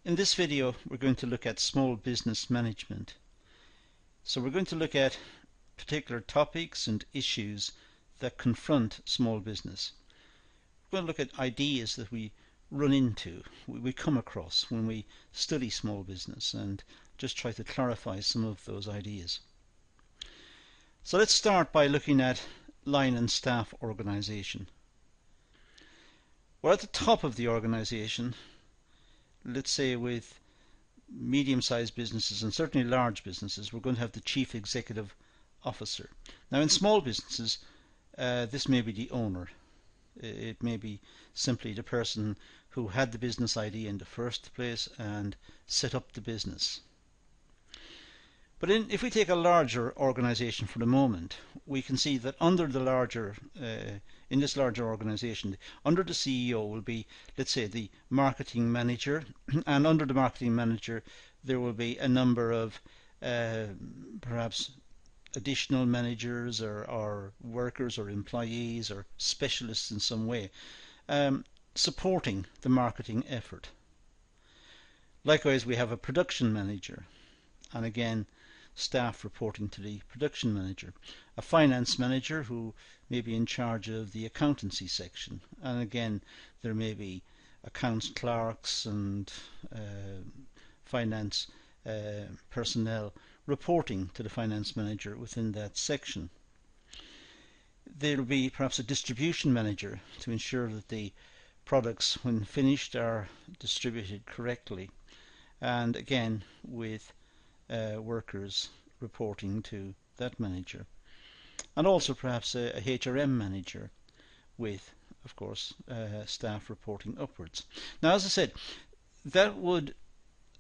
In this video we're going to look at small business management. So we're going to look at particular topics and issues that confront small business. We're going to look at ideas that we run into, we come across when we study small business, and just try to clarify some of those ideas. So let's start by looking at line and staff organization. Well, at the top of the organization, let's say with medium-sized businesses and certainly large businesses, we're going to have the chief executive officer. Now in small businesses, this may be the owner. It may be simply the person who had the business idea in the first place and set up the business. But if we take a larger organization for the moment, we can see that under the larger, in this larger organization, under the CEO will be, let's say, the marketing manager, and under the marketing manager there will be a number of perhaps additional managers or workers or employees or specialists in some way supporting the marketing effort. Likewise, we have a production manager, and again staff reporting to the production manager, a finance manager who may be in charge of the accountancy section, and again there may be accounts clerks and finance personnel reporting to the finance manager within that section. There will be perhaps a distribution manager to ensure that the products, when finished, are distributed correctly, and again with workers reporting to that manager, and also perhaps a HRM manager with, of course, staff reporting upwards. Now, as I said, that would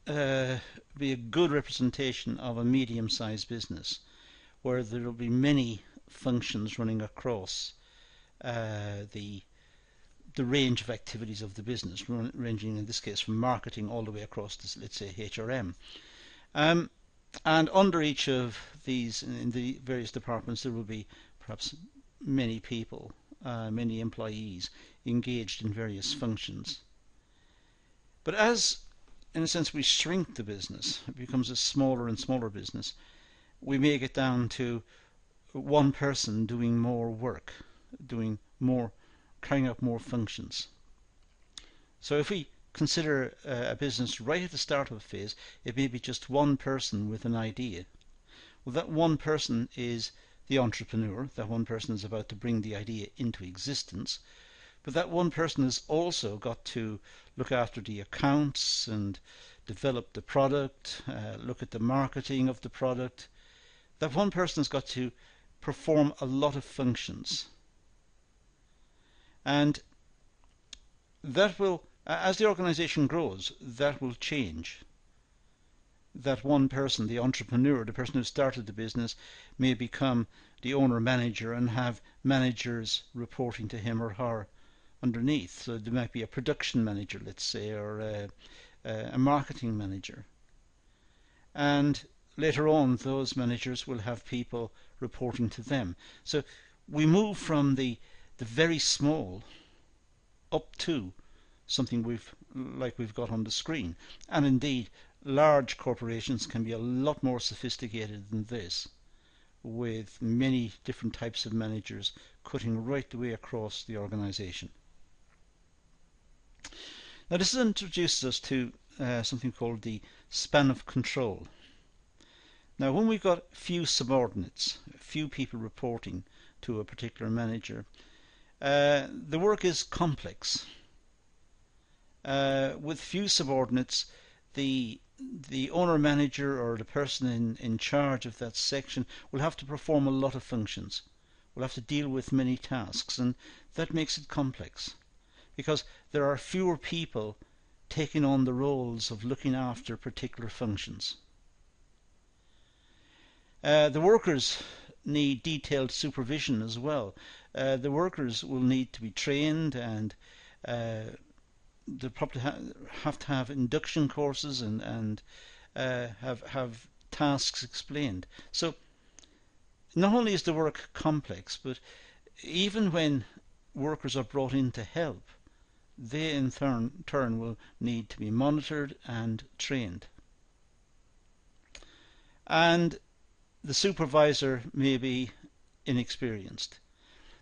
be a good representation of a medium-sized business where there will be many functions running across the range of activities of the business, ranging in this case from marketing all the way across to, let's say, HRM. And under each of these, in the various departments, there will be perhaps many people, many employees engaged in various functions. But as, in a sense, we shrink the business, it becomes a smaller and smaller business, we may get down to one person doing more work, carrying out more functions. So if we consider a business right at the start of a phase, it may be just one person with an idea. Well, that one person is the entrepreneur. That one person is about to bring the idea into existence, but that one person has also got to look after the accounts and develop the product, look at the marketing of the product. That one person has got to perform a lot of functions, and that will, as the organization grows, that will change. That one person, the entrepreneur, the person who started the business, may become the owner-manager and have managers reporting to him or her underneath. So there might be a production manager, let's say, or a marketing manager. And later on, those managers will have people reporting to them. So we move from the very small up to something we've got on the screen. And indeed, large corporations can be a lot more sophisticated than this, with many different types of managers cutting right the way across the organization. Now this introduces us to something called the span of control. Now when we've got few subordinates, few people reporting to a particular manager, the work is complex. With few subordinates, the owner-manager or the person in charge of that section will have to perform a lot of functions, will have to deal with many tasks, and that makes it complex because there are fewer people taking on the roles of looking after particular functions. The workers need detailed supervision as well. The workers will need to be trained, and they probably have to have induction courses and have tasks explained. So not only is the work complex, but even when workers are brought in to help, they in turn will need to be monitored and trained. And the supervisor may be inexperienced.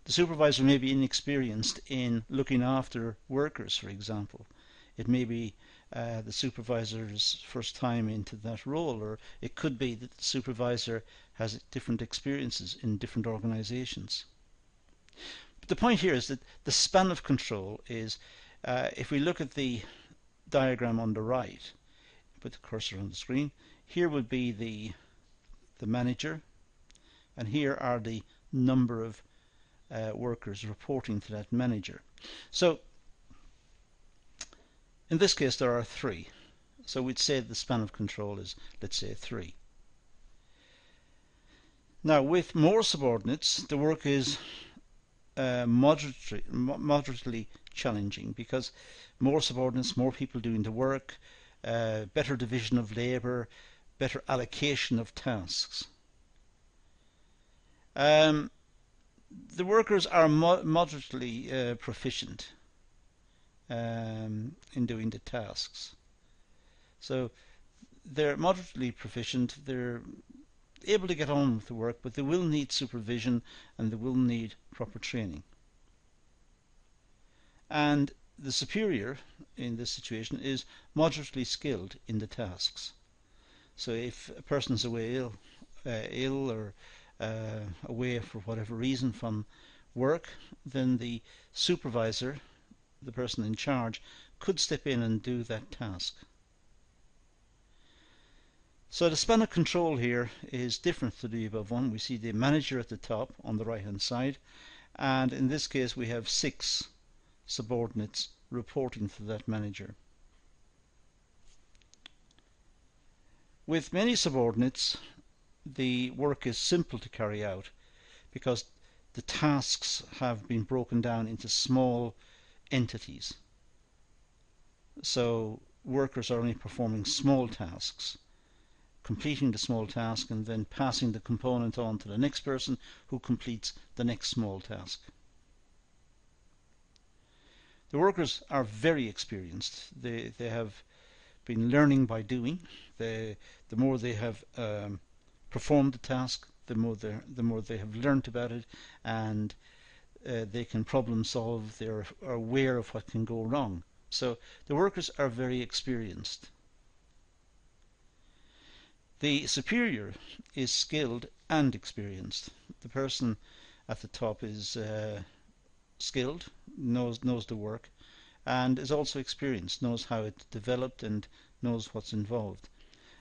The supervisor may be inexperienced in looking after workers, for example. It may be the supervisor's first time into that role, or it could be that the supervisor has different experiences in different organizations. But the point here is that the span of control is, if we look at the diagram on the right, put the cursor on the screen, here would be the manager, and here are the number of workers reporting to that manager. So in this case there are 3. So we'd say the span of control is, let's say, 3. Now with more subordinates the work is moderately challenging, because more subordinates, more people doing the work, better division of labour, better allocation of tasks. The workers are moderately proficient in doing the tasks. So they're moderately proficient, they're able to get on with the work, but they will need supervision and they will need proper training. And the superior in this situation is moderately skilled in the tasks. So if a person's away ill or away for whatever reason from work, then the supervisor, the person in charge, could step in and do that task. So the span of control here is different to the above one. We see the manager at the top on the right hand side, and in this case we have 6 subordinates reporting to that manager. With many subordinates the work is simple to carry out because the tasks have been broken down into small entities. So workers are only performing small tasks, completing the small task and then passing the component on to the next person who completes the next small task. The workers are very experienced. They have been learning by doing. The more they have performed the task, the more they have learnt about it, and they can problem solve. They are aware of what can go wrong. So the workers are very experienced. The superior is skilled and experienced. The person at the top is skilled, knows the work, and is also experienced, knows how it's developed and knows what's involved.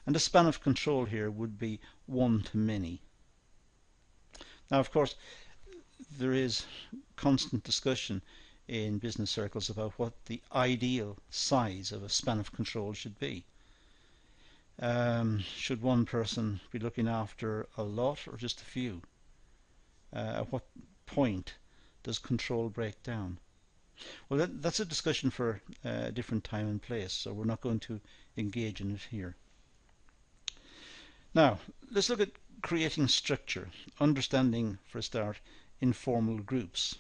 And the span of control here would be 1 to many. Now, of course, there is constant discussion in business circles about what the ideal size of a span of control should be. Should one person be looking after a lot or just a few? At what point does control break down? Well, that's a discussion for a different time and place, so we're not going to engage in it here. Now, let's look at creating structure, understanding, for a start, informal groups.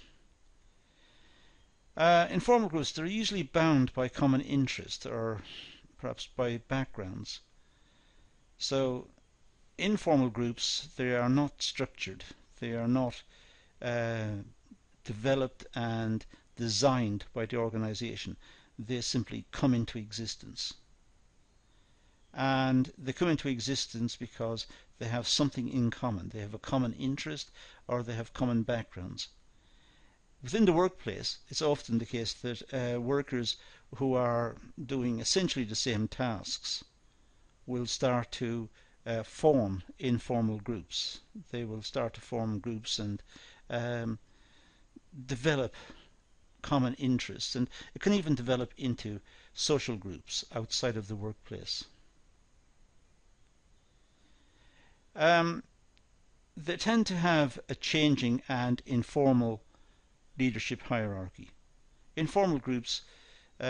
Informal groups, they're usually bound by common interest or perhaps by backgrounds. So informal groups, they are not structured, they are not developed and designed by the organization. They simply come into existence. And they come into existence because they have something in common. They have a common interest or they have common backgrounds. Within the workplace, it's often the case that workers who are doing essentially the same tasks will start to form informal groups. They will start to form groups and develop common interests, and it can even develop into social groups outside of the workplace. They tend to have a changing and informal leadership hierarchy. Informal groups,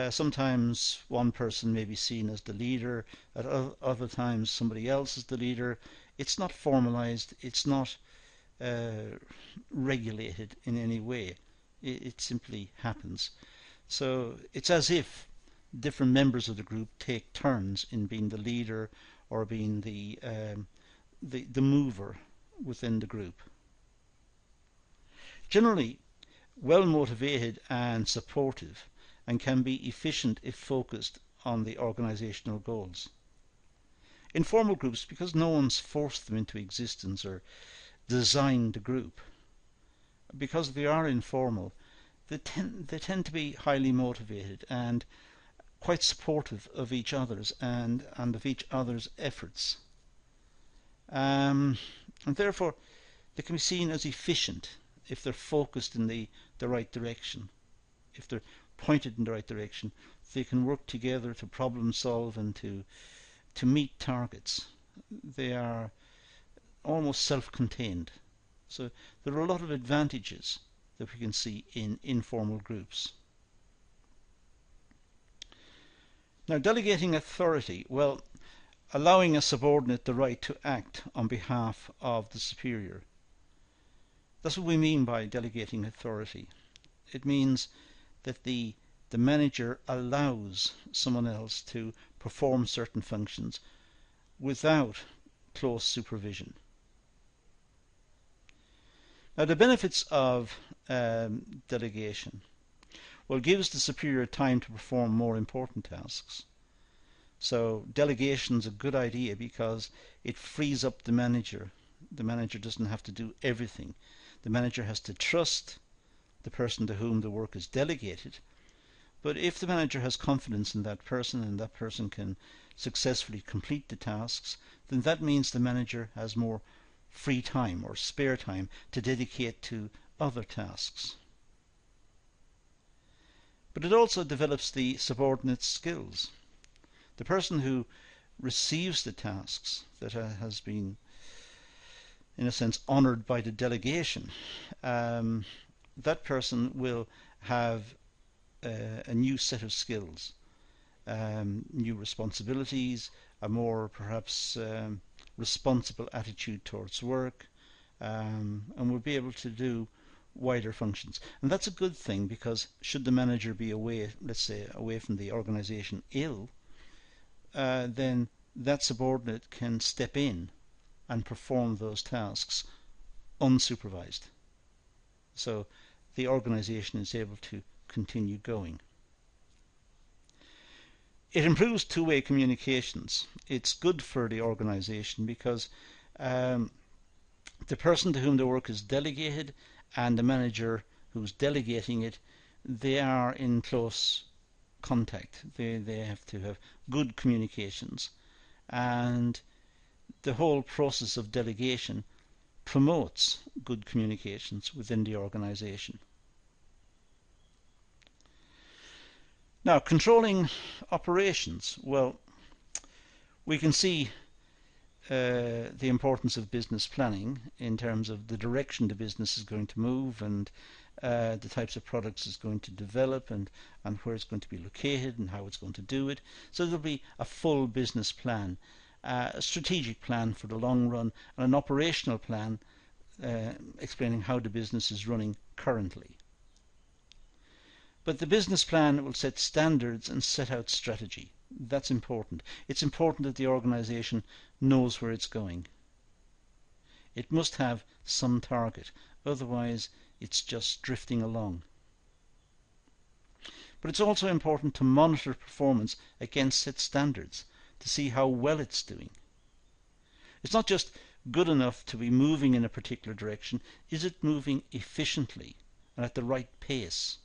sometimes one person may be seen as the leader, at other times somebody else is the leader. It's not formalized, it's not regulated in any way. It simply happens. So it's as if different members of the group take turns in being the leader or being the mover within the group. Generally, well motivated and supportive, and can be efficient if focused on the organizational goals. Informal groups, because no one's forced them into existence or designed the group, because they are informal, they tend to be highly motivated and quite supportive of each other's and of each other's efforts. And therefore, they can be seen as efficient if they're focused in the right direction. If they're pointed in the right direction, they can work together to problem solve and to meet targets. They are almost self-contained. So there are a lot of advantages that we can see in informal groups. Now, delegating authority, well, allowing a subordinate the right to act on behalf of the superior. That's what we mean by delegating authority. It means that the manager allows someone else to perform certain functions without close supervision. Now, the benefits of delegation, well, gives the superior time to perform more important tasks. So delegation is a good idea because it frees up the manager. The manager doesn't have to do everything. The manager has to trust the person to whom the work is delegated. But if the manager has confidence in that person and that person can successfully complete the tasks, then that means the manager has more free time or spare time to dedicate to other tasks. But it also develops the subordinate's skills. The person who receives the tasks that has been, in a sense, honoured by the delegation, that person will have a new set of skills, new responsibilities, a more perhaps responsible attitude towards work, and will be able to do wider functions. And that's a good thing, because should the manager be away, let's say, away from the organisation ill, then that subordinate can step in and perform those tasks unsupervised. So the organisation is able to continue going. It improves two-way communications. It's good for the organisation because the person to whom the work is delegated and the manager who's delegating it, they are in close contact. They have to have good communications, and the whole process of delegation promotes good communications within the organisation. Now, controlling operations. Well, we can see the importance of business planning in terms of the direction the business is going to move, and the types of products it's going to develop, and where it's going to be located and how it's going to do it. So there'll be a full business plan, a strategic plan for the long run, and an operational plan explaining how the business is running currently. But the business plan will set standards and set out strategy. That's important. It's important that the organisation knows where it's going. It must have some target, otherwise it's just drifting along. But it's also important to monitor performance against set standards to see how well it's doing. It's not just good enough to be moving in a particular direction. Is it moving efficiently and at the right pace?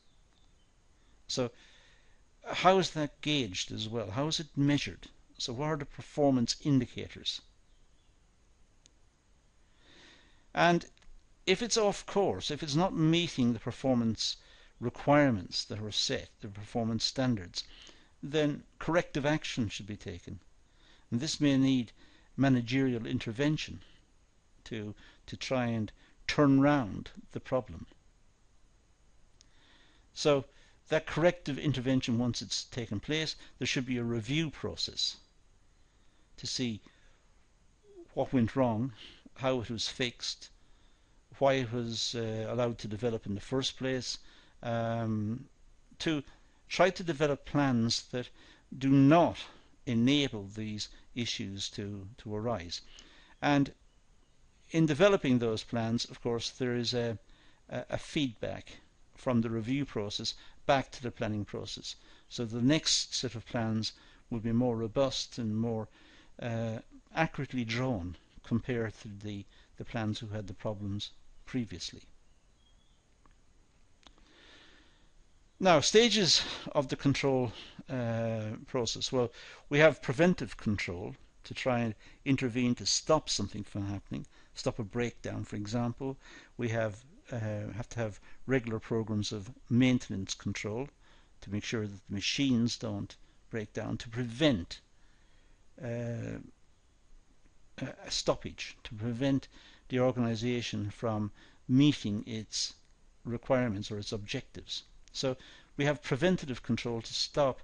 So how is that gauged as well? How is it measured? So what are the performance indicators? And if it's off course, if it's not meeting the performance requirements that are set, the performance standards, then corrective action should be taken. And this may need managerial intervention to try and turn round the problem. So that corrective intervention, once it's taken place, there should be a review process to see what went wrong, how it was fixed, why it was allowed to develop in the first place, to try to develop plans that do not enable these issues to arise. And in developing those plans, of course, there is a feedback from the review process back to the planning process. So the next set of plans will be more robust and more accurately drawn compared to the plans who had the problems previously. Now, stages of the control process. Well, we have preventive control to try and intervene to stop something from happening, stop a breakdown, for example. We have to have regular programs of maintenance control to make sure that the machines don't break down, to prevent a stoppage, to prevent the organization from meeting its requirements or its objectives. So we have preventative control to stop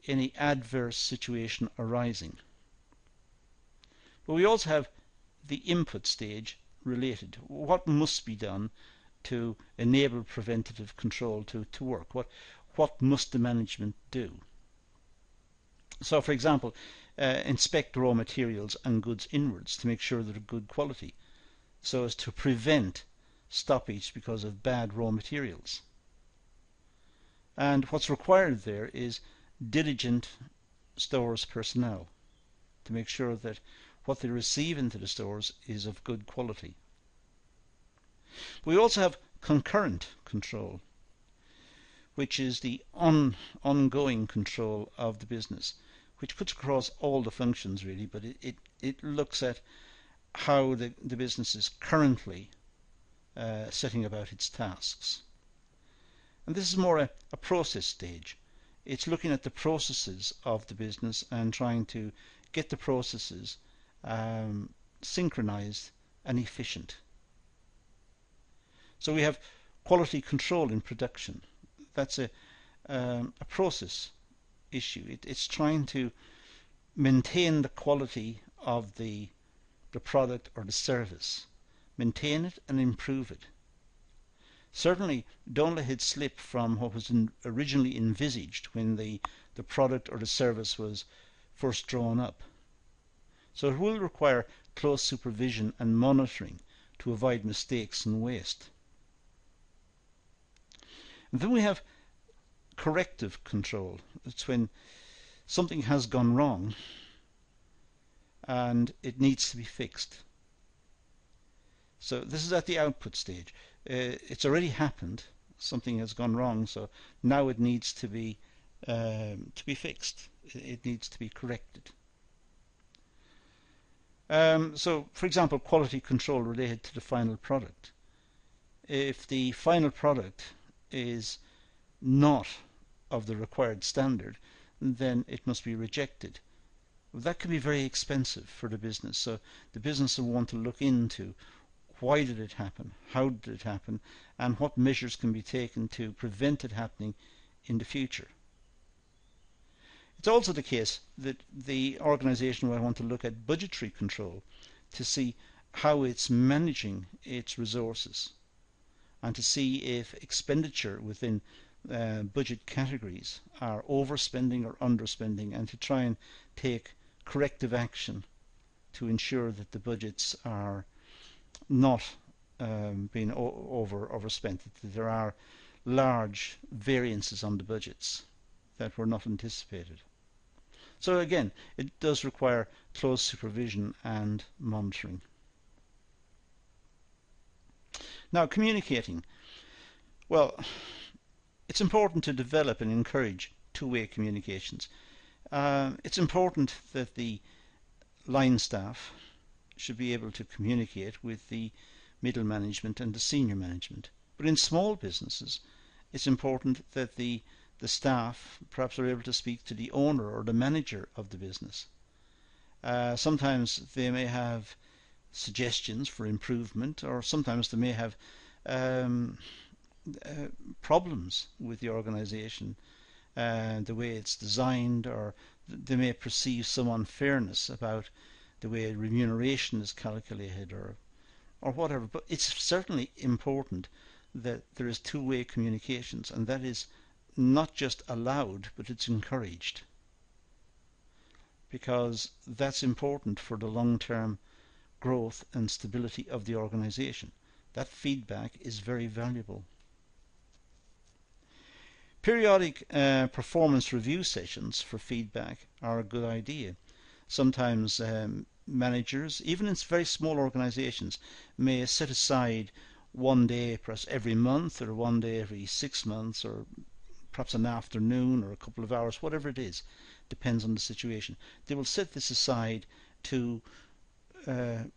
any adverse situation arising. But we also have the input stage related. What must be done to enable preventative control to work? What must the management do? So, for example, inspect raw materials and goods inwards to make sure they're of good quality, so as to prevent stoppage because of bad raw materials. And what's required there is diligent stores personnel to make sure that what they receive into the stores is of good quality. We also have concurrent control, which is the ongoing control of the business, which cuts across all the functions really, but it looks at how the business is currently setting about its tasks. And this is more a process stage. It's looking at the processes of the business and trying to get the processes synchronized and efficient. So we have quality control in production. That's a process issue. It's trying to maintain the quality of the product or the service, maintain it and improve it. Certainly don't let it slip from what was originally envisaged when the product or the service was first drawn up. So it will require close supervision and monitoring to avoid mistakes and waste. And then we have corrective control. It's when something has gone wrong and it needs to be fixed. So this is at the output stage. It's already happened. Something has gone wrong, so now it needs to be fixed. It needs to be corrected. So, for example, quality control related to the final product. If the final product is not of the required standard, then it must be rejected. That can be very expensive for the business, so the business will want to look into why did it happen, how did it happen, and what measures can be taken to prevent it happening in the future. It's also the case that the organization will want to look at budgetary control to see how it's managing its resources and to see if expenditure within budget categories are overspending or underspending, and to try and take corrective action to ensure that the budgets are not being overspent, that there are large variances on the budgets that were not anticipated. So again, it does require close supervision and monitoring. Now, communicating. Well, it's important to develop and encourage two-way communications. It's important that the line staff should be able to communicate with the middle management and the senior management. But in small businesses, it's important that the staff perhaps are able to speak to the owner or the manager of the business. Sometimes they may have suggestions for improvement, or sometimes they may have problems with the organization, the way it's designed, or they may perceive some unfairness about the way remuneration is calculated, or whatever. But it's certainly important that there is two-way communications, and that is not just allowed, but it's encouraged, because that's important for the long-term growth and stability of the organization. That feedback is very valuable. Periodic performance review sessions for feedback are a good idea. Sometimes managers, even in very small organizations, may set aside one day perhaps every month, or one day every 6 months, or perhaps an afternoon or a couple of hours, whatever it is, depends on the situation. They will set this aside to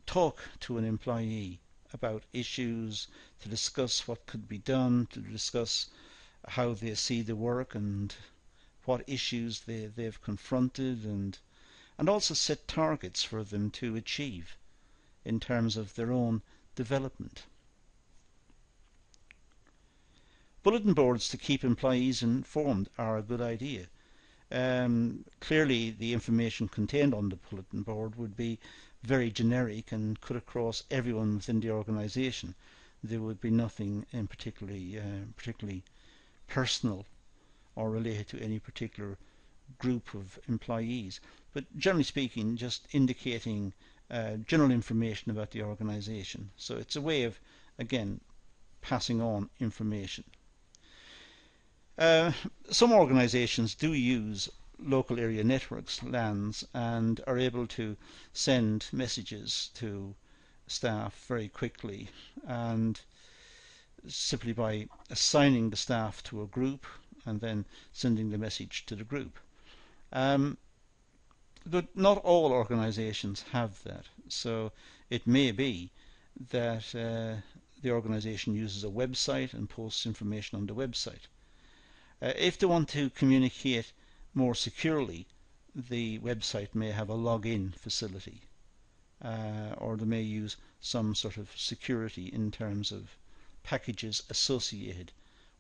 talk to an employee about issues, to discuss what could be done, to discuss how they see the work and what issues they've confronted, and also set targets for them to achieve in terms of their own development. Bulletin boards to keep employees informed are a good idea. Clearly the information contained on the bulletin board would be very generic and cut across everyone within the organisation. There would be nothing in particularly personal or related to any particular group of employees, but generally speaking just indicating general information about the organisation. So it's a way of, again, passing on information. Some organisations do use local area networks, LANs, and are able to send messages to staff very quickly, and simply by assigning the staff to a group and then sending the message to the group. But not all organisations have that, so it may be that the organisation uses a website and posts information on the website. If they want to communicate more securely, the website may have a login facility, or they may use some sort of security in terms of packages associated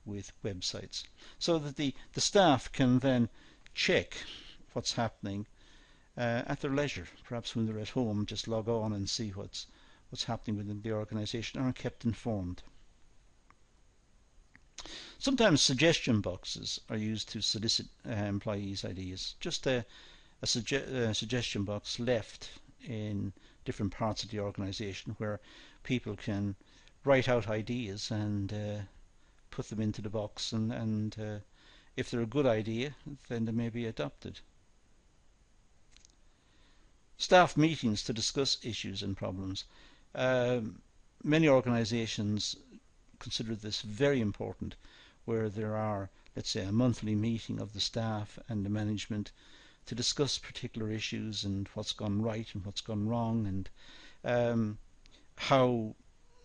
with websites, so that the staff can then check what's happening at their leisure. Perhaps when they're at home, just log on and see what's happening within the organisation, and are kept informed. Sometimes suggestion boxes are used to solicit employees' ideas. Just a suggestion box left in different parts of the organisation where people can write out ideas and put them into the box, and if they're a good idea, then they may be adopted. Staff meetings to discuss issues and problems. Many organisations consider this very important, where there are, let's say, a monthly meeting of the staff and the management to discuss particular issues and what's gone right and what's gone wrong, and how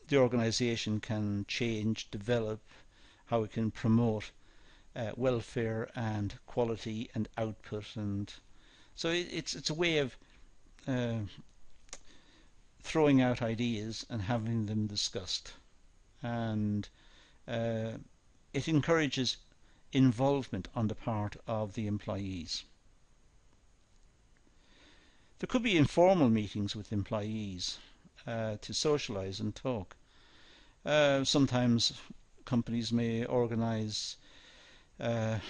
the organisation can change, develop, how it can promote welfare and quality and output. And so it's a way of throwing out ideas and having them discussed, and it encourages involvement on the part of the employees. There could be informal meetings with employees to socialise and talk. Sometimes companies may organise a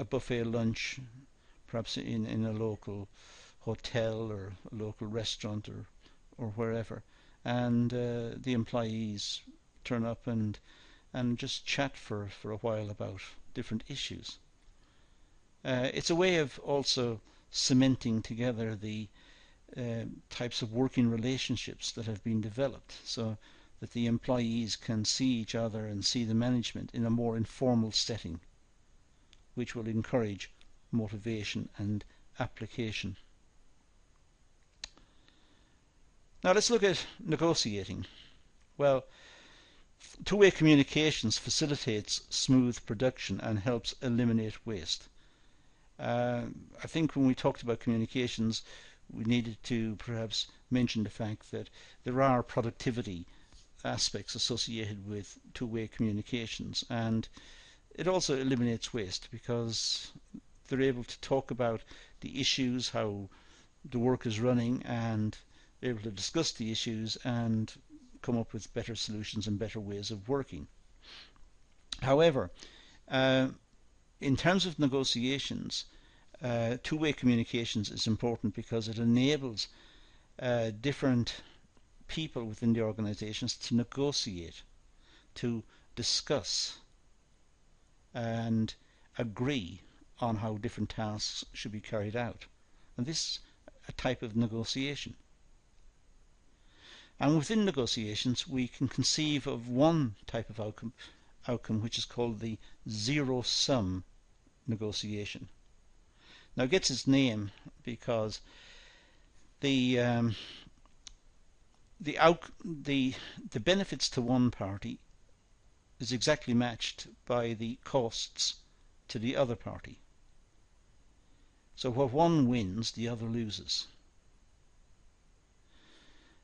buffet lunch, perhaps in a local hotel or a local restaurant or wherever, and the employees turn up and just chat for a while about different issues. It's a way of also cementing together the types of working relationships that have been developed, so that the employees can see each other and see the management in a more informal setting, which will encourage motivation and application. Now let's look at negotiating. Well, two-way communications facilitates smooth production and helps eliminate waste. I think when we talked about communications, we needed to perhaps mention the fact that there are productivity aspects associated with two-way communications, and it also eliminates waste because they're able to talk about the issues, how the work is running, and they're able to discuss the issues and come up with better solutions and better ways of working. However, In terms of negotiations, two-way communications is important because it enables different people within the organizations to negotiate, to discuss and agree on how different tasks should be carried out. And this is a type of negotiation. And within negotiations we can conceive of one type of outcome which is called the zero-sum negotiation. Now it gets its name because the benefits to one party is exactly matched by the costs to the other party. So where one wins, the other loses.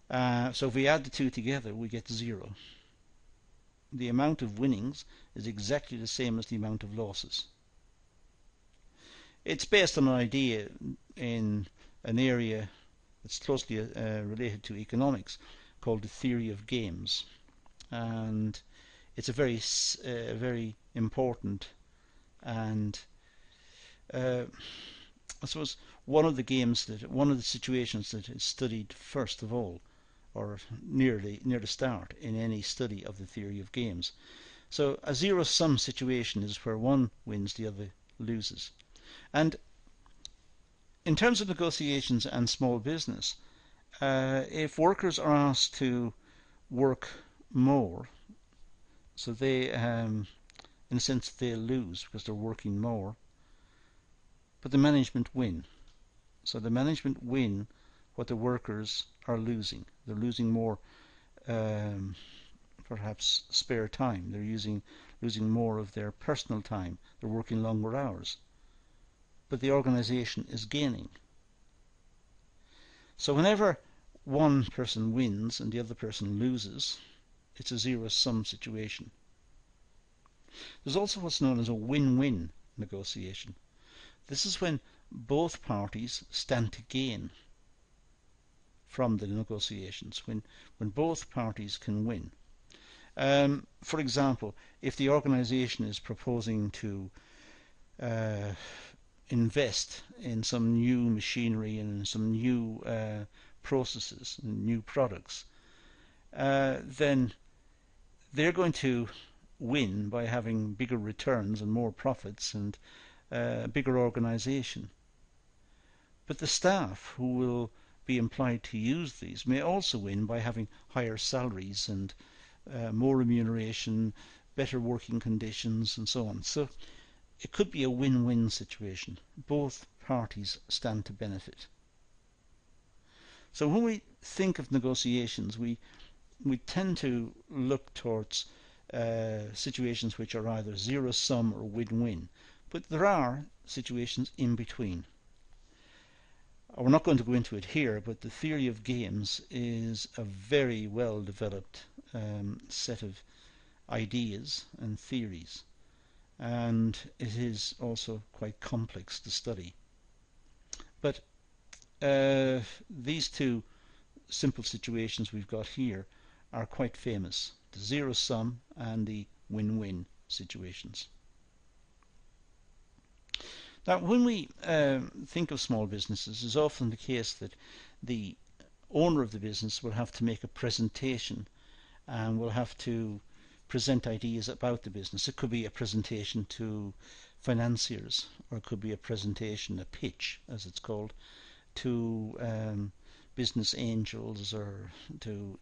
So if we add the two together, we get 0. The amount of winnings is exactly the same as the amount of losses. It's based on an idea in an area that's closely related to economics called the theory of games, and it's a very important and I suppose one of the situations that is studied first of all, or near the start in any study of the theory of games. So a zero-sum situation is where one wins, the other loses. And in terms of negotiations and small business, if workers are asked to work more, so they, in a sense, they lose because they're working more, but the management win. So the management win what the workers are losing. They're losing more, perhaps spare time. They're losing more of their personal time. They're working longer hours. But the organization is gaining. So whenever one person wins and the other person loses, it's a zero-sum situation. There's also what's known as a win-win negotiation. This is when both parties stand to gain from the negotiations, when both parties can win. For example, if the organization is proposing to invest in some new machinery and some new processes and new products, then they're going to win by having bigger returns and more profits and a bigger organization. But the staff who will be employed to use these may also win by having higher salaries and more remuneration, better working conditions and so on. So it could be a win-win situation. Both parties stand to benefit. So when we think of negotiations, we tend to look towards situations which are either zero-sum or win-win. But there are situations in between. We're not going to go into it here, but the theory of games is a very well developed set of ideas and theories, and it is also quite complex to study. But these two simple situations we've got here are quite famous, the zero-sum and the win-win situations. Now, when we think of small businesses, it's often the case that the owner of the business will have to make a presentation and will have to present ideas about the business. It could be a presentation to financiers, or it could be a presentation, a pitch as it's called, to business angels or to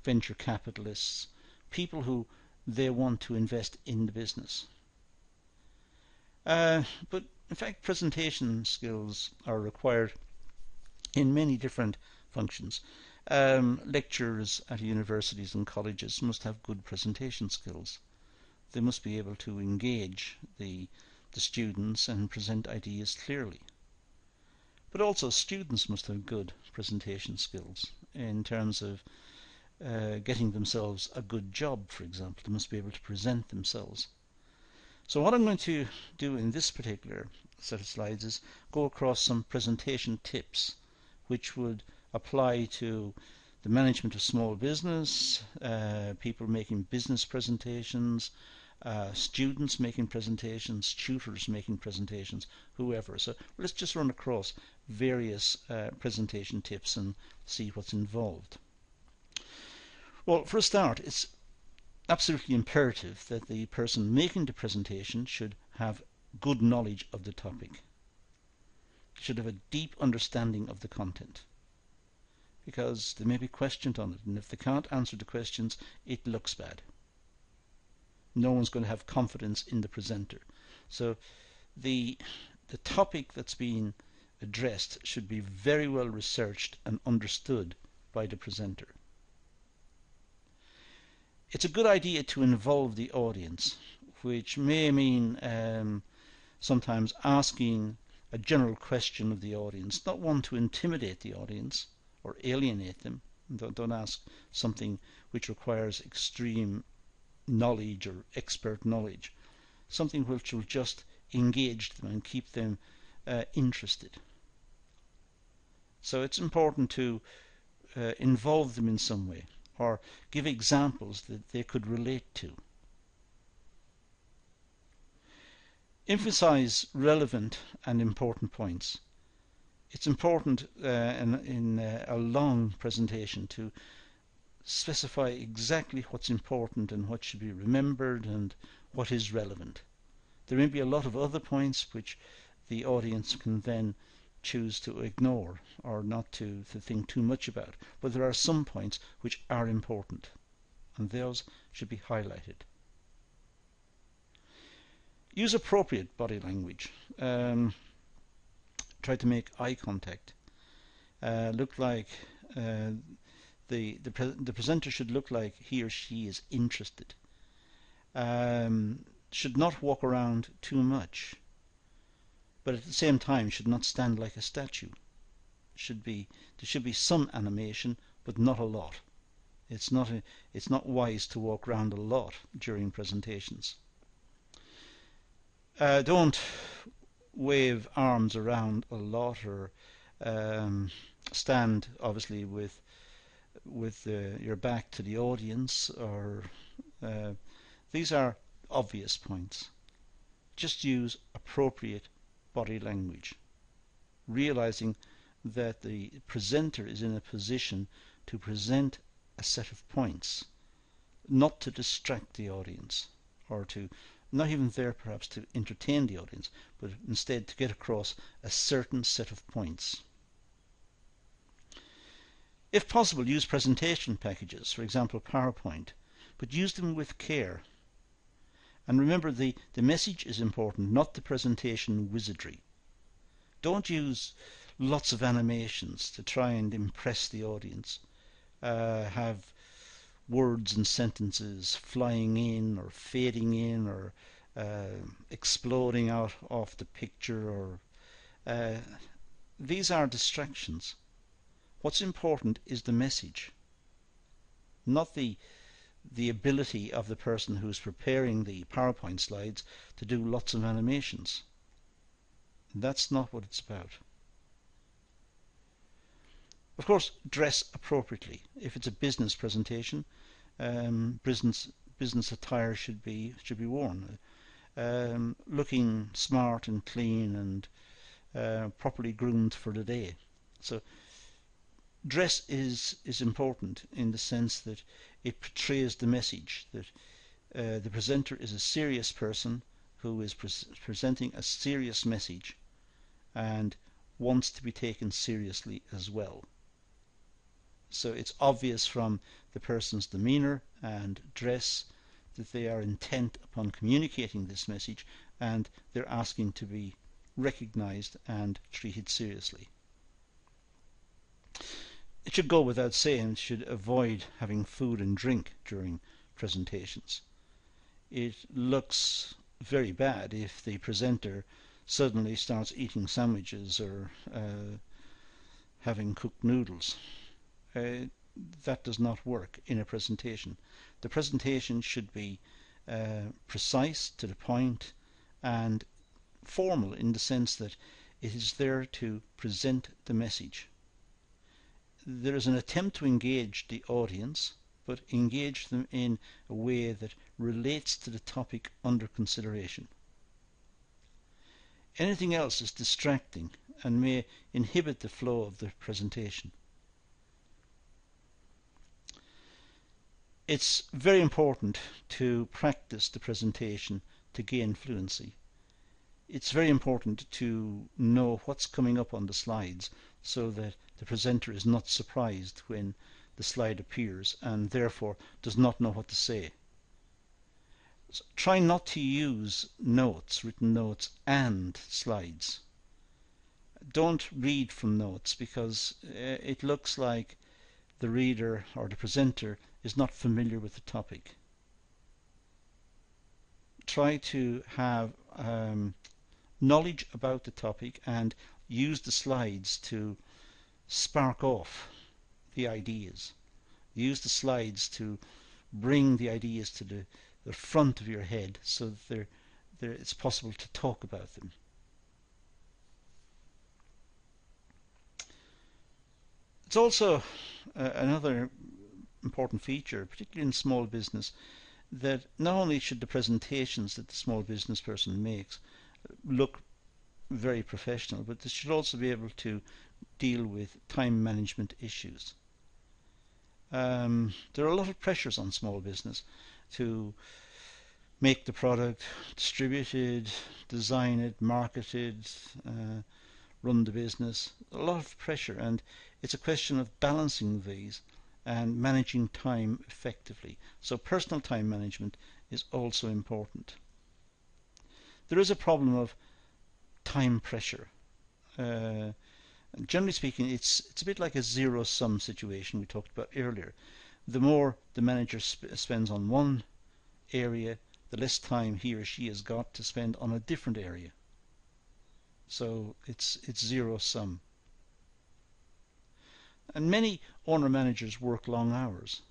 venture capitalists, people who they want to invest in the business. But in fact, presentation skills are required in many different functions. Lecturers at universities and colleges must have good presentation skills. They must be able to engage the students and present ideas clearly. But also students must have good presentation skills in terms of getting themselves a good job, for example. They must be able to present themselves. So what I'm going to do in this particular set of slides is go across some presentation tips which would apply to the management of small business, people making business presentations, students making presentations, tutors making presentations, whoever. So let's just run across various presentation tips and see what's involved. Well, for a start, it's absolutely imperative that the person making the presentation should have good knowledge of the topic, should have a deep understanding of the content, because there may be questions on it, and if they can't answer the questions, it looks bad. No one's going to have confidence in the presenter. So the topic that's being addressed should be very well researched and understood by the presenter. It's a good idea to involve the audience, which may mean sometimes asking a general question of the audience, not one to intimidate the audience or alienate them. Don't ask something which requires extreme knowledge or expert knowledge, something which will just engage them and keep them interested. So it's important to involve them in some way, or give examples that they could relate to. Emphasize relevant and important points. It's important in a long presentation to specify exactly what's important and what should be remembered and what is relevant. There may be a lot of other points which the audience can then choose to ignore or not to think too much about, but there are some points which are important, and those should be highlighted. Use appropriate body language. Try to make eye contact. Look like the presenter should look like he or she is interested. Should not walk around too much, but at the same time should not stand like a statue. There should be some animation, but not a lot. It's not wise to walk around a lot during presentations. Don't wave arms around a lot, or stand obviously with your back to the audience, or these are obvious points. Just use appropriate body language, realizing that the presenter is in a position to present a set of points, not to distract the audience, or to not even there perhaps to entertain the audience, but instead to get across a certain set of points. If possible, use presentation packages, for example PowerPoint, but use them with care. And remember, the message is important, not the presentation wizardry. Don't use lots of animations to try and impress the audience. Have words and sentences flying in or fading in, or exploding out of the picture, or these are distractions. What's important is the message, not the ability of the person who's preparing the PowerPoint slides to do lots of animations. That's not what it's about. Of course, dress appropriately. If it's a business presentation, business attire should be worn. Looking smart and clean and properly groomed for the day. So dress is important in the sense that it portrays the message that the presenter is a serious person who is presenting a serious message and wants to be taken seriously as well. So it's obvious from the person's demeanor and dress that they are intent upon communicating this message, and they're asking to be recognized and treated seriously. It should go without saying, it should avoid having food and drink during presentations. It looks very bad if the presenter suddenly starts eating sandwiches or having cooked noodles. That does not work in a presentation. The presentation should be precise, to the point, and formal in the sense that it is there to present the message. There is an attempt to engage the audience, but engage them in a way that relates to the topic under consideration. Anything else is distracting and may inhibit the flow of the presentation. It's very important to practice the presentation to gain fluency. It's very important to know what's coming up on the slides so that the presenter is not surprised when the slide appears and therefore does not know what to say. So try not to use notes, written notes, and slides. Don't read from notes because it looks like the reader or the presenter is not familiar with the topic. Try to have knowledge about the topic and use the slides to spark off the ideas. Use the slides to bring the ideas to the front of your head so that it's possible to talk about them. It's also another important feature, particularly in small business, that not only should the presentations that the small business person makes look very professional, but they should also be able to deal with time management issues. There are a lot of pressures on small business to make the product, distribute it, design it, market it, run the business. A lot of pressure, and it's a question of balancing these and managing time effectively. So personal time management is also important. There is a problem of time pressure. Generally speaking, it's a bit like a zero-sum situation we talked about earlier. The more the manager spends on one area, the less time he or she has got to spend on a different area. So it's zero-sum. And many owner-managers work long hours.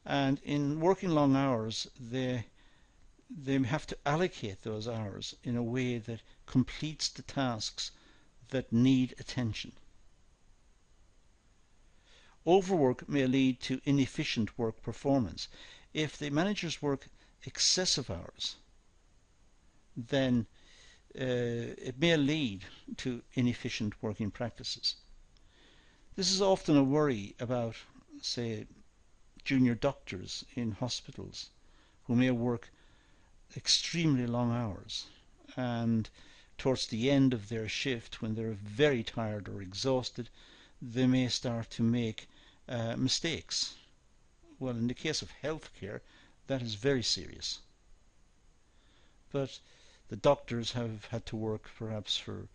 And in working long hours, they have to allocate those hours in a way that completes the tasks that need attention. Overwork may lead to inefficient work performance. If the managers work excessive hours, then it may lead to inefficient working practices. This is often a worry about, say, junior doctors in hospitals who may work extremely long hours, and towards the end of their shift, when they're very tired or exhausted, they may start to make mistakes. Well, in the case of healthcare, that is very serious. But the doctors have had to work perhaps for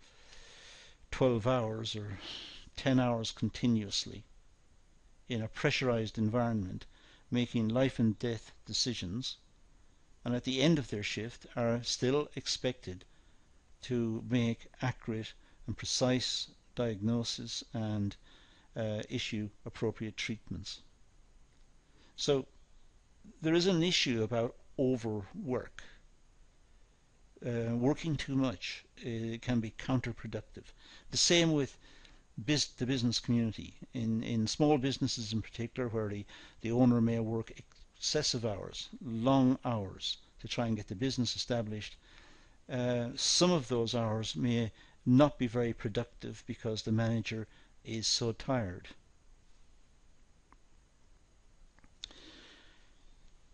12 hours or 10 hours continuously in a pressurized environment, making life and death decisions, and at the end of their shift are still expected to make accurate and precise diagnosis and issue appropriate treatments. So there is an issue about overwork. Working too much can be counterproductive. The same with the business community. In small businesses in particular, where the owner may work excessive hours, long hours, to try and get the business established, some of those hours may not be very productive because the manager is so tired.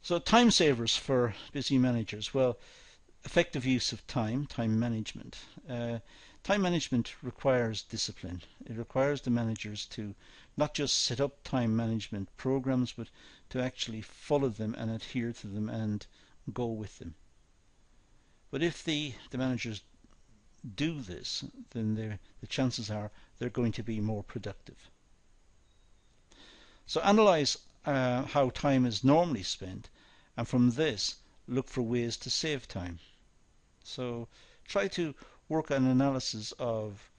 So time savers for busy managers. Well, effective use of time management. Time management requires discipline. It requires the managers to not just set up time management programs, but to actually follow them and adhere to them and go with them. But if the managers do this, then the chances are they're going to be more productive. So analyze how time is normally spent, and from this look for ways to save time. So try to work on analysis of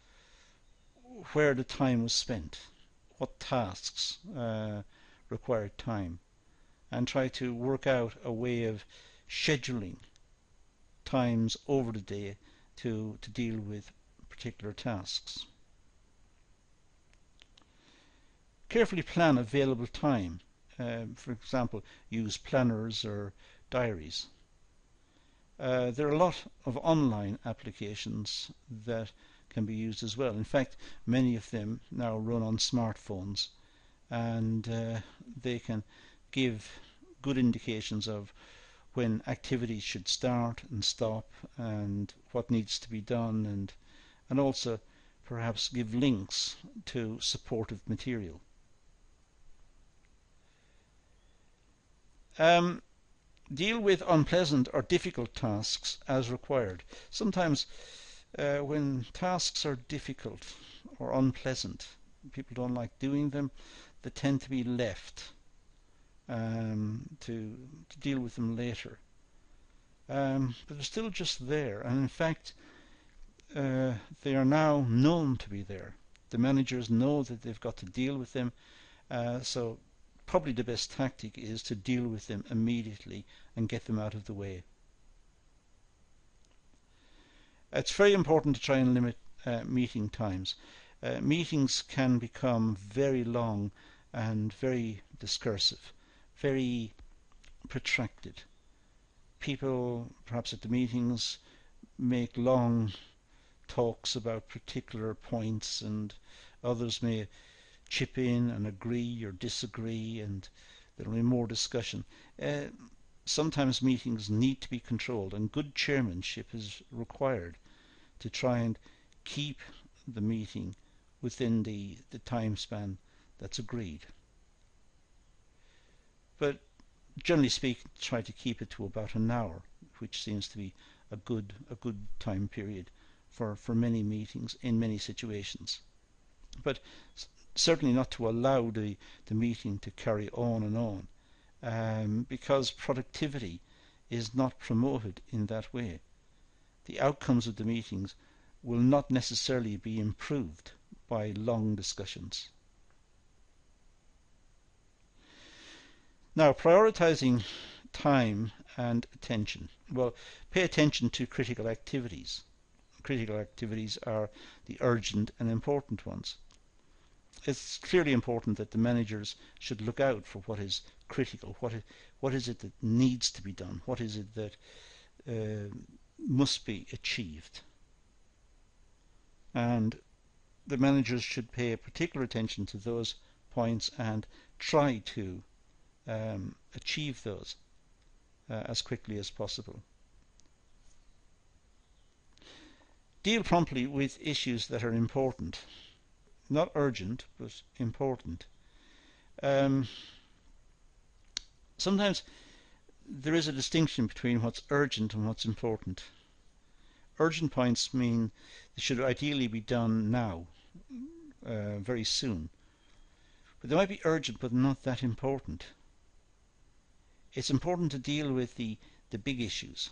where the time was spent, what tasks required time, and try to work out a way of scheduling times over the day to deal with particular tasks. Carefully plan available time. for example, use planners or diaries. There are a lot of online applications that can be used as well. In fact, many of them now run on smartphones, and they can give good indications of when activities should start and stop and what needs to be done, and also perhaps give links to supportive material. Deal with unpleasant or difficult tasks as required. Sometimes when tasks are difficult or unpleasant, people don't like doing them, they tend to be left to deal with them later. But they're still just there, and in fact they are now known to be there. The managers know that they've got to deal with them, so probably the best tactic is to deal with them immediately and get them out of the way. It's very important to try and limit meeting times. Meetings can become very long and very discursive, very protracted. People, perhaps at the meetings, make long talks about particular points, and others may chip in and agree or disagree, and there will be more discussion. Sometimes meetings need to be controlled, and good chairmanship is required to try and keep the meeting within the time span that's agreed. But generally speaking, try to keep it to about an hour, which seems to be a good time period for many meetings in many situations. But certainly not to allow the meeting to carry on and on, because productivity is not promoted in that way. The outcomes of the meetings will not necessarily be improved by long discussions. Now, prioritizing time and attention. Well, pay attention to critical activities. Critical activities are the urgent and important ones. It's clearly important that the managers should look out for what is critical, what is it that needs to be done, what is it that must be achieved. And the managers should pay particular attention to those points and try to achieve those as quickly as possible. Deal promptly with issues that are important. Not urgent, but important. Sometimes there is a distinction between what's urgent and what's important. Urgent points mean they should ideally be done now, very soon. But they might be urgent but not that important. It's important to deal with the big issues,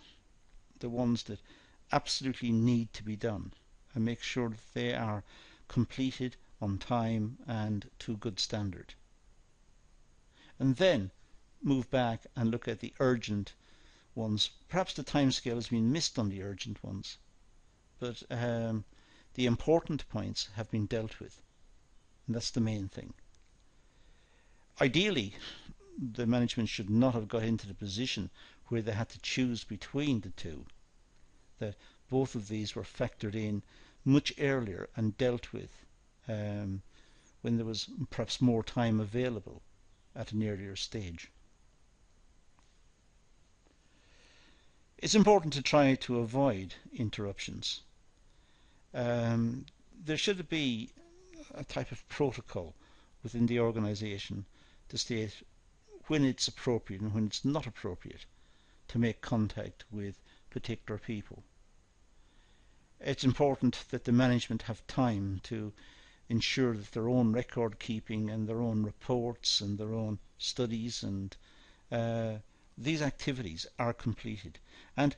the ones that absolutely need to be done, and make sure that they are completed on time and to a good standard. And then move back and look at the urgent ones. Perhaps the timescale has been missed on the urgent ones, but the important points have been dealt with, and that's the main thing. Ideally, the management should not have got into the position where they had to choose between the two, that both of these were factored in much earlier and dealt with when there was perhaps more time available at an earlier stage. It's important to try to avoid interruptions. There should be a type of protocol within the organisation to state when it's appropriate and when it's not appropriate to make contact with particular people. It's important that the management have time to ensure that their own record keeping and their own reports and their own studies and these activities are completed. And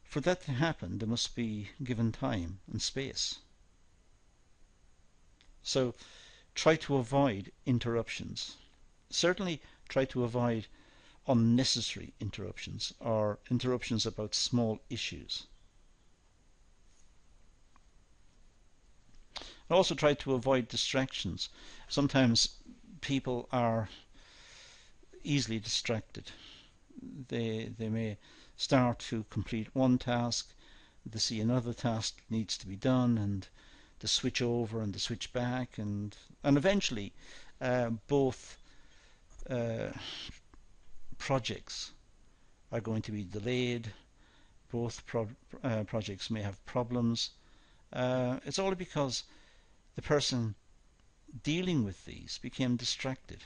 for that to happen, there must be given time and space. So try to avoid interruptions. Certainly try to avoid unnecessary interruptions or interruptions about small issues. Also try to avoid distractions. Sometimes people are easily distracted. They may start to complete one task, they see another task needs to be done, and they switch over and they switch back, and eventually both projects are going to be delayed. Both projects may have problems. It's all because the person dealing with these became distracted,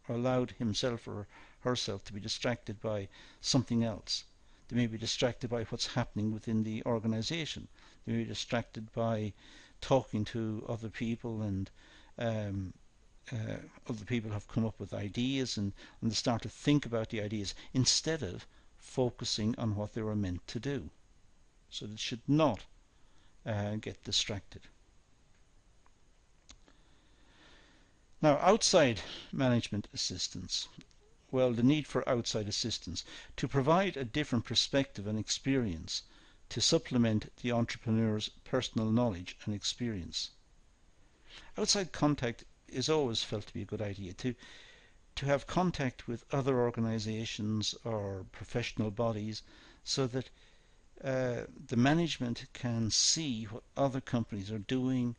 or allowed himself or herself to be distracted by something else. They may be distracted by what's happening within the organization. They may be distracted by talking to other people, and other people have come up with ideas, and they start to think about the ideas instead of focusing on what they were meant to do. So they should not get distracted. Now, outside management assistance. Well, the need for outside assistance to provide a different perspective and experience to supplement the entrepreneur's personal knowledge and experience. Outside contact is always felt to be a good idea, to have contact with other organizations or professional bodies, so that the management can see what other companies are doing.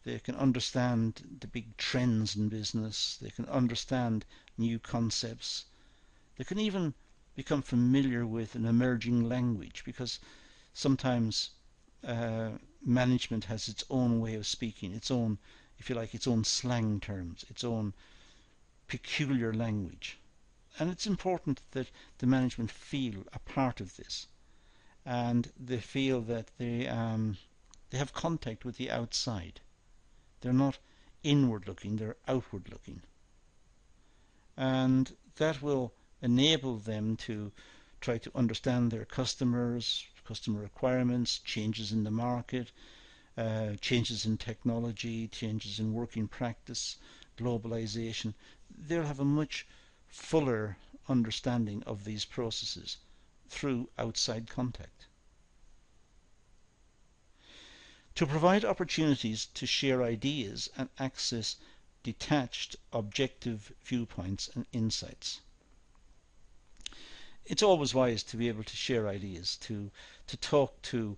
They can understand the big trends in business. They can understand new concepts. They can even become familiar with an emerging language, because sometimes management has its own way of speaking, its own, if you like, its own slang terms, its own peculiar language. And it's important that the management feel a part of this, and they feel that they have contact with the outside. They're not inward looking, they're outward looking. And that will enable them to try to understand their customers, customer requirements, changes in the market, changes in technology, changes in working practice, globalization. They'll have a much fuller understanding of these processes through outside contact. To provide opportunities to share ideas and access detached, objective viewpoints and insights. It's always wise to be able to share ideas, to talk to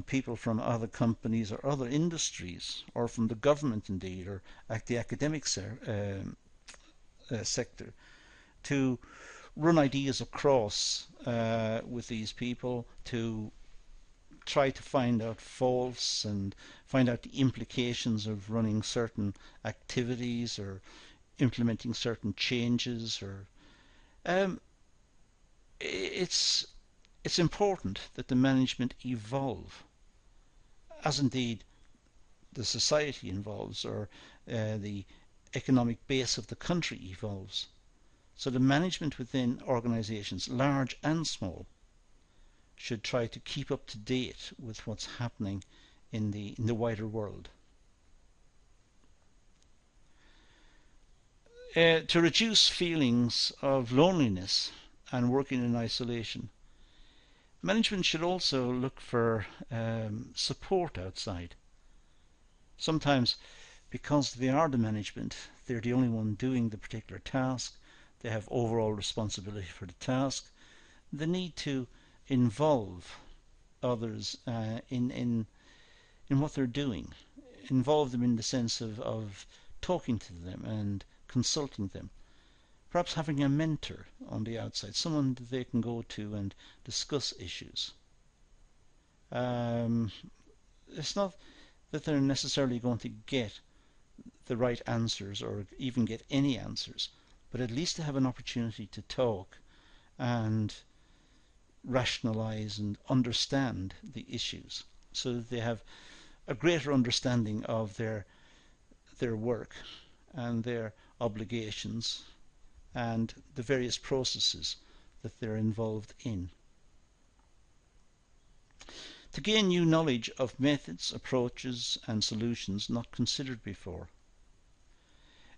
people from other companies or other industries, or from the government indeed, or at the academic sector, to run ideas across with these people, to try to find out faults and find out the implications of running certain activities or implementing certain changes. Or it's important that the management evolve, as indeed the society evolves, or the economic base of the country evolves. So the management within organizations, large and small, should try to keep up to date with what's happening in the wider world. To reduce feelings of loneliness and working in isolation, management should also look for support outside. Sometimes, because they are the management, they're the only one doing the particular task, they have overall responsibility for the task, they need to involve others in what they're doing. Involve them in the sense of talking to them and consulting them. Perhaps having a mentor on the outside, someone that they can go to and discuss issues. It's not that they're necessarily going to get the right answers or even get any answers, but at least to have an opportunity to talk and rationalize and understand the issues, so that they have a greater understanding of their work and their obligations and the various processes that they're involved in. To gain new knowledge of methods, approaches and solutions not considered before.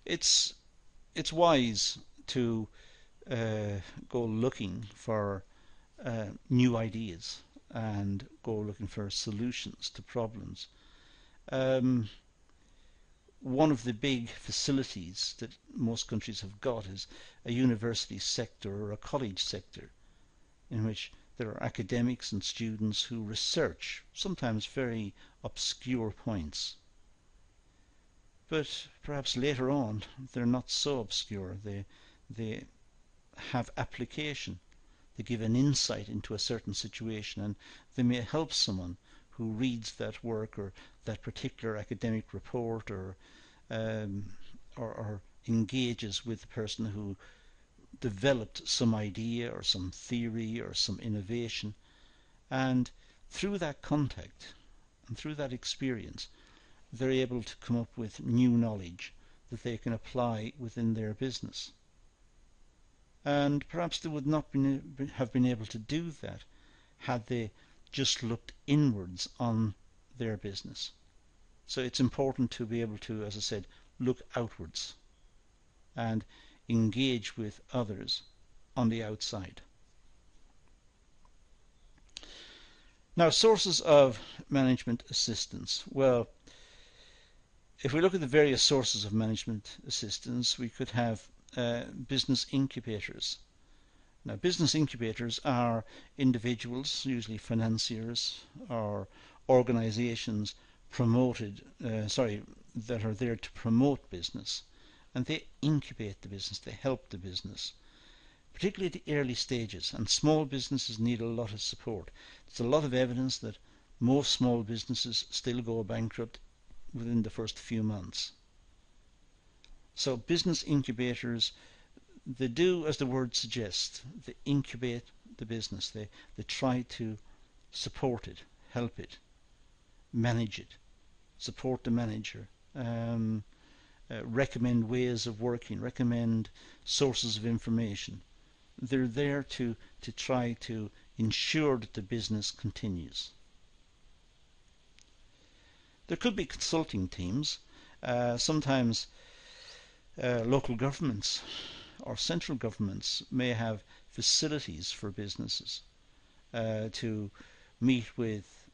It's wise to go looking for new ideas and go looking for solutions to problems. one of the big facilities that most countries have got is a university sector or a college sector, in which there are academics and students who research sometimes very obscure points. But perhaps later on they're not so obscure. They have application. They give an insight into a certain situation, and they may help someone who reads that work or that particular academic report, or engages with the person who developed some idea or some theory or some innovation. And through that contact and through that experience, they're able to come up with new knowledge that they can apply within their business. And perhaps they would not have been able to do that had they just looked inwards on their business. So it's important to be able to, as I said, look outwards and engage with others on the outside. Now, sources of management assistance. Well, if we look at the various sources of management assistance, we could have business incubators. Now, business incubators are individuals, usually financiers, or organizations that are there to promote business, and they incubate the business, they help the business, particularly at the early stages, and small businesses need a lot of support. There's a lot of evidence that most small businesses still go bankrupt within the first few months. So business incubators, they do as the word suggests, they incubate the business, they try to support it, help it, manage it, support the manager, recommend ways of working, recommend sources of information. They're there to try to ensure that the business continues. There could be consulting teams. Sometimes local governments or central governments may have facilities for businesses to meet with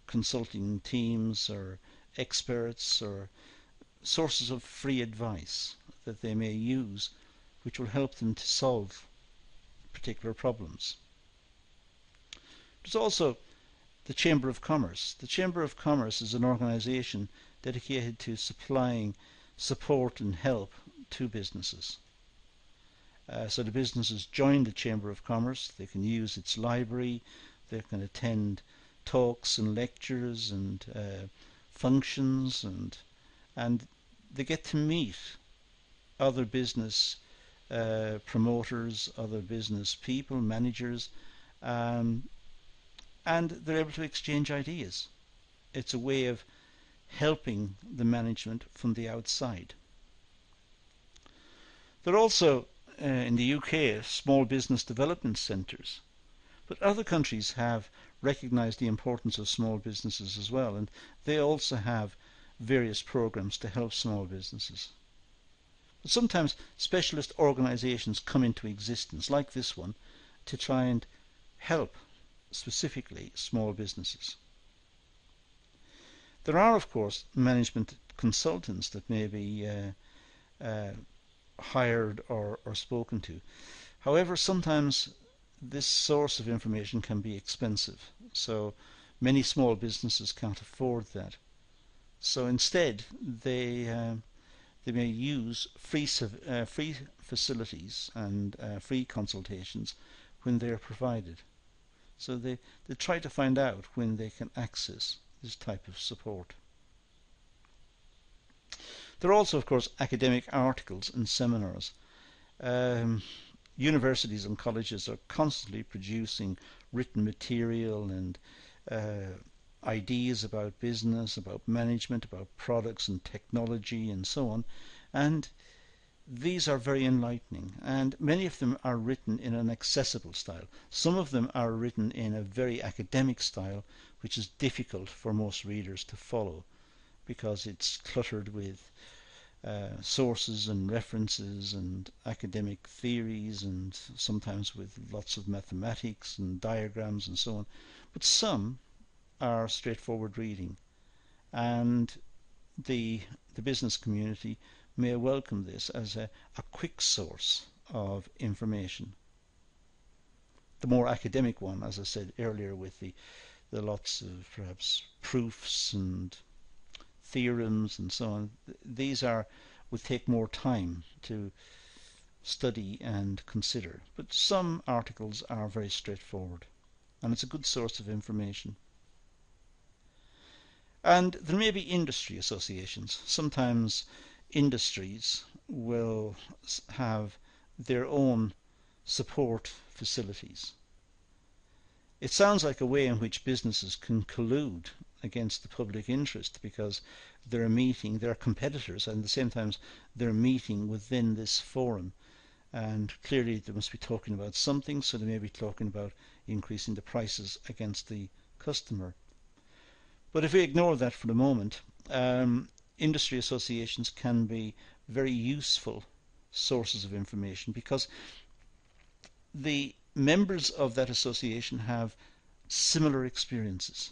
consulting teams or experts or sources of free advice that they may use, which will help them to solve particular problems. There's also the Chamber of Commerce. The Chamber of Commerce is an organisation dedicated to supplying support and help to businesses. So the businesses join the Chamber of Commerce, they can use its library, they can attend talks and lectures and functions, and they get to meet other business promoters, other business people, managers, and they're able to exchange ideas. It's a way of helping the management from the outside. There are also, in the UK, small business development centres, but other countries have recognised the importance of small businesses as well, and they also have various programs to help small businesses. But sometimes specialist organisations come into existence, like this one, to try and help specifically small businesses. There are, of course, management consultants that may be hired or spoken to. However, sometimes this source of information can be expensive, so many small businesses can't afford that. So instead, they may use free facilities and free consultations when they are provided. So they try to find out when they can access this type of support. There are also, of course, academic articles and seminars. Universities and colleges are constantly producing written material and ideas about business, about management, about products and technology and so on, and these are very enlightening, and many of them are written in an accessible style. Some of them are written in a very academic style, which is difficult for most readers to follow because it's cluttered with sources and references and academic theories, and sometimes with lots of mathematics and diagrams and so on. But some are straightforward reading, and the business community may welcome this as a quick source of information. The more academic one, as I said earlier, with the lots of perhaps proofs and theorems and so on, these would take more time to study and consider. But some articles are very straightforward, and it's a good source of information. And there may be industry associations. Sometimes industries will have their own support facilities. It sounds like a way in which businesses can collude against the public interest, because they're competitors, and at the same time they're meeting within this forum, and clearly they must be talking about something, so they may be talking about increasing the prices against the customer. But if we ignore that for the moment, industry associations can be very useful sources of information, because the members of that association have similar experiences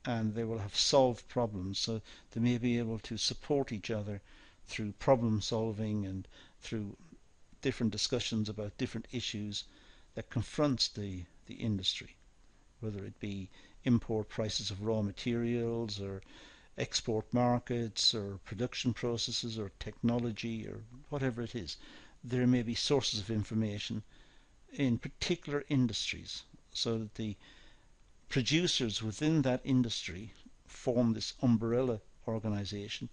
and they will have solved problems, so they may be able to support each other through problem solving and through different discussions about different issues that confronts the industry, whether it be import prices of raw materials or export markets or production processes or technology or whatever it is. There may be sources of information in particular industries, so that the producers within that industry form this umbrella organization,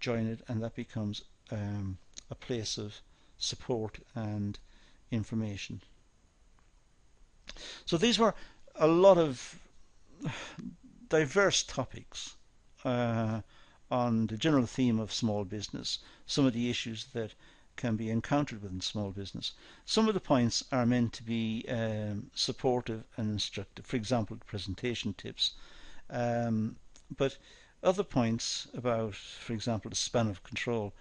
join it, and that becomes a place of support and information. So these were a lot of diverse topics on the general theme of small business, some of the issues that can be encountered within small business. Some of the points are meant to be supportive and instructive, for example, presentation tips. But other points about, for example, the span of control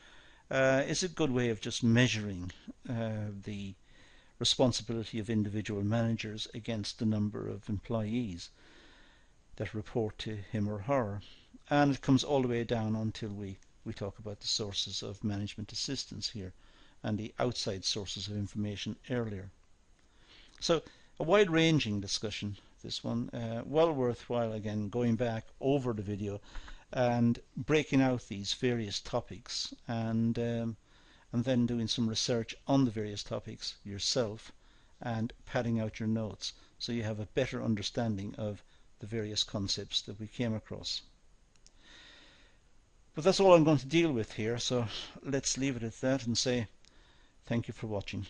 is a good way of just measuring the responsibility of individual managers against the number of employees that report to him or her. And it comes all the way down until we talk about the sources of management assistance here and the outside sources of information earlier. So a wide-ranging discussion, this one, well worthwhile again going back over the video and breaking out these various topics, and then doing some research on the various topics yourself and padding out your notes so you have a better understanding of the various concepts that we came across. But that's all I'm going to deal with here, so let's leave it at that and say thank you for watching.